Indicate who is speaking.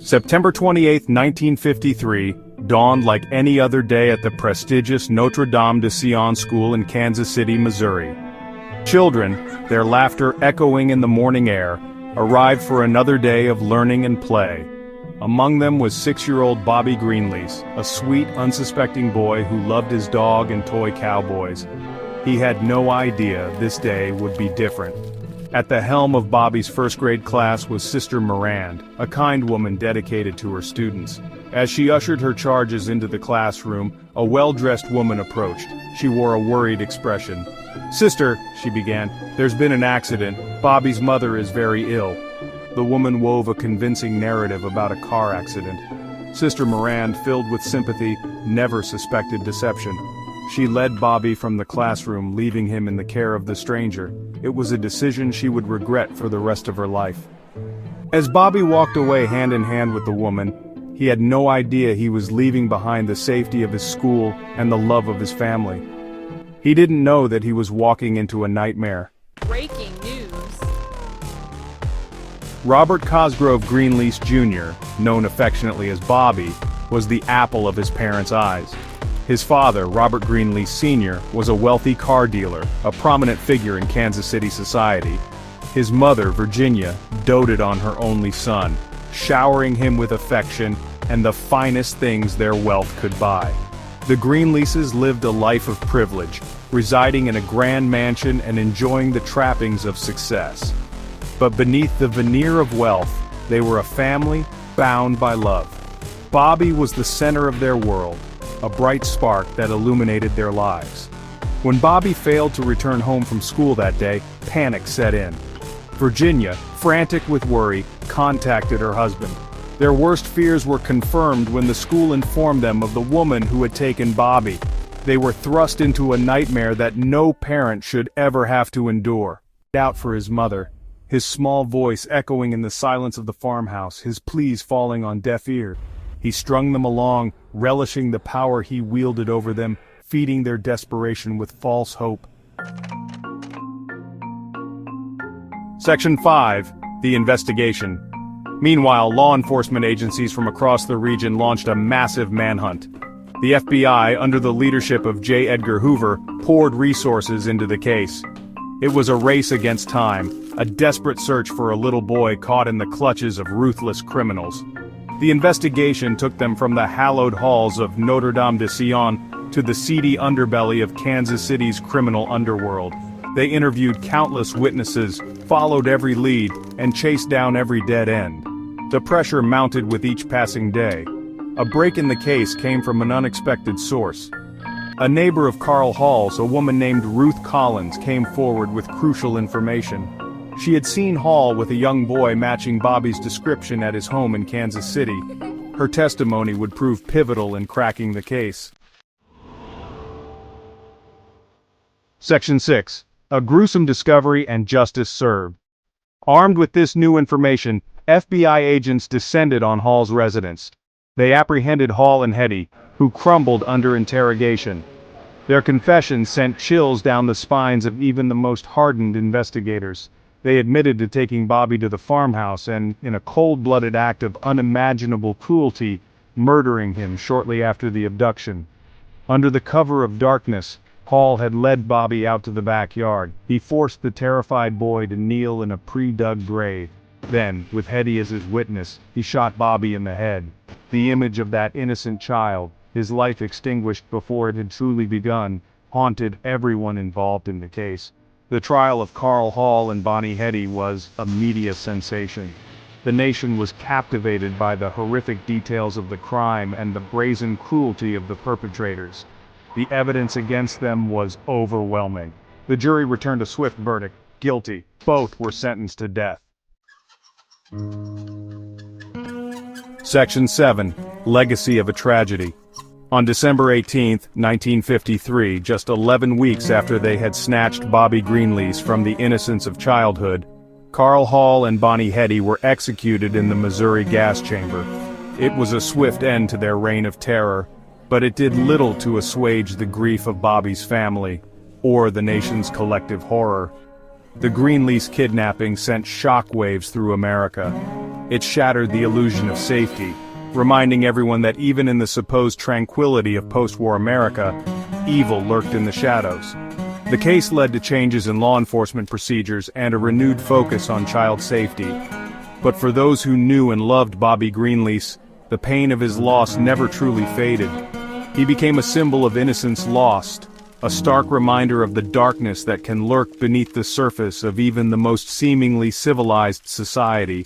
Speaker 1: September 28, 1953, dawned like any other day at the prestigious Notre Dame de Sion School in Kansas City, Missouri. Children, their laughter echoing in the morning air, arrived for another day of learning and play. Among them was 6-year-old Bobby Greenlease, a sweet, unsuspecting boy who loved his dog and toy cowboys. He had no idea this day would be different. At the helm of Bobby's first-grade class was Sister Mirand, a kind woman dedicated to her students. As she ushered her charges into the classroom, a well-dressed woman approached. She wore a worried expression. "Sister," she began, "there's been an accident. Bobby's mother is very ill." The woman wove a convincing narrative about a car accident. Sister Mirand, filled with sympathy, never suspected deception. She led Bobby from the classroom, leaving him in the care of the stranger. It was a decision she would regret for the rest of her life. As Bobby walked away hand in hand with the woman, he had no idea he was leaving behind the safety of his school and the love of his family. He didn't know that he was walking into a nightmare.
Speaker 2: Breaking news.
Speaker 1: Robert Cosgrove Greenlease Jr., known affectionately as Bobby, was the apple of his parents' eyes. His father, Robert Greenlease Sr., was a wealthy car dealer, a prominent figure in Kansas City society. His mother, Virginia, doted on her only son, showering him with affection and the finest things their wealth could buy. The Greenleases lived a life of privilege, residing in a grand mansion and enjoying the trappings of success. But beneath the veneer of wealth, they were a family bound by love. Bobby was the center of their world, a bright spark that illuminated their lives. When Bobby failed to return home from school that day, panic set in. Virginia, frantic with worry, contacted her husband. Their worst fears were confirmed when the school informed them of the woman who had taken Bobby. They were thrust into a nightmare that no parent should ever have to endure. Out for his mother, his small voice echoing in the silence of the farmhouse, his pleas falling on deaf ears. He strung them along, relishing the power he wielded over them, feeding their desperation with false hope. Section 5. The Investigation. Meanwhile, law enforcement agencies from across the region launched a massive manhunt. The FBI, under the leadership of J. Edgar Hoover, poured resources into the case. It was a race against time, a desperate search for a little boy caught in the clutches of ruthless criminals. The investigation took them from the hallowed halls of Notre Dame de Sion to the seedy underbelly of Kansas City's criminal underworld. They interviewed countless witnesses, followed every lead, and chased down every dead end. The pressure mounted with each passing day. A break in the case came from an unexpected source. A neighbor of Carl Hall's, a woman named Ruth Collins, came forward with crucial information. She had seen Hall with a young boy matching Bobby's description at his home in Kansas City. Her testimony would prove pivotal in cracking the case. Section 6. A gruesome discovery and justice served. Armed with this new information, FBI agents descended on Hall's residence. They apprehended Hall and Heady, who crumbled under interrogation. Their confessions sent chills down the spines of even the most hardened investigators. They admitted to taking Bobby to the farmhouse and, in a cold-blooded act of unimaginable cruelty, murdering him shortly after the abduction. Under the cover of darkness, Hall had led Bobby out to the backyard. He forced the terrified boy to kneel in a pre-dug grave. Then, with Heady as his witness, he shot Bobby in the head. The image of that innocent child, his life extinguished before it had truly begun, haunted everyone involved in the case. The trial of Hall and Bonnie Heady was a media sensation. The nation was captivated by the horrific details of the crime and the brazen cruelty of the perpetrators. The evidence against them was overwhelming. The jury returned a swift verdict: guilty. Both were sentenced to death. Section 7. Legacy of a Tragedy. On December 18, 1953, just 11 weeks after they had snatched Bobby Greenlease from the innocence of childhood, Carl Hall and Bonnie Heady were executed in the Missouri gas chamber. It was a swift end to their reign of terror, but it did little to assuage the grief of Bobby's family, or the nation's collective horror. The Greenlease Kidnapping sent shockwaves through America. It shattered the illusion of safety, reminding everyone that even in the supposed tranquility of post-war America, evil lurked in the shadows. The case led to changes in law enforcement procedures and a renewed focus on child safety. But for those who knew and loved Bobby Greenlease, the pain of his loss never truly faded. He became a symbol of innocence lost, a stark reminder of the darkness that can lurk beneath the surface of even the most seemingly civilized society.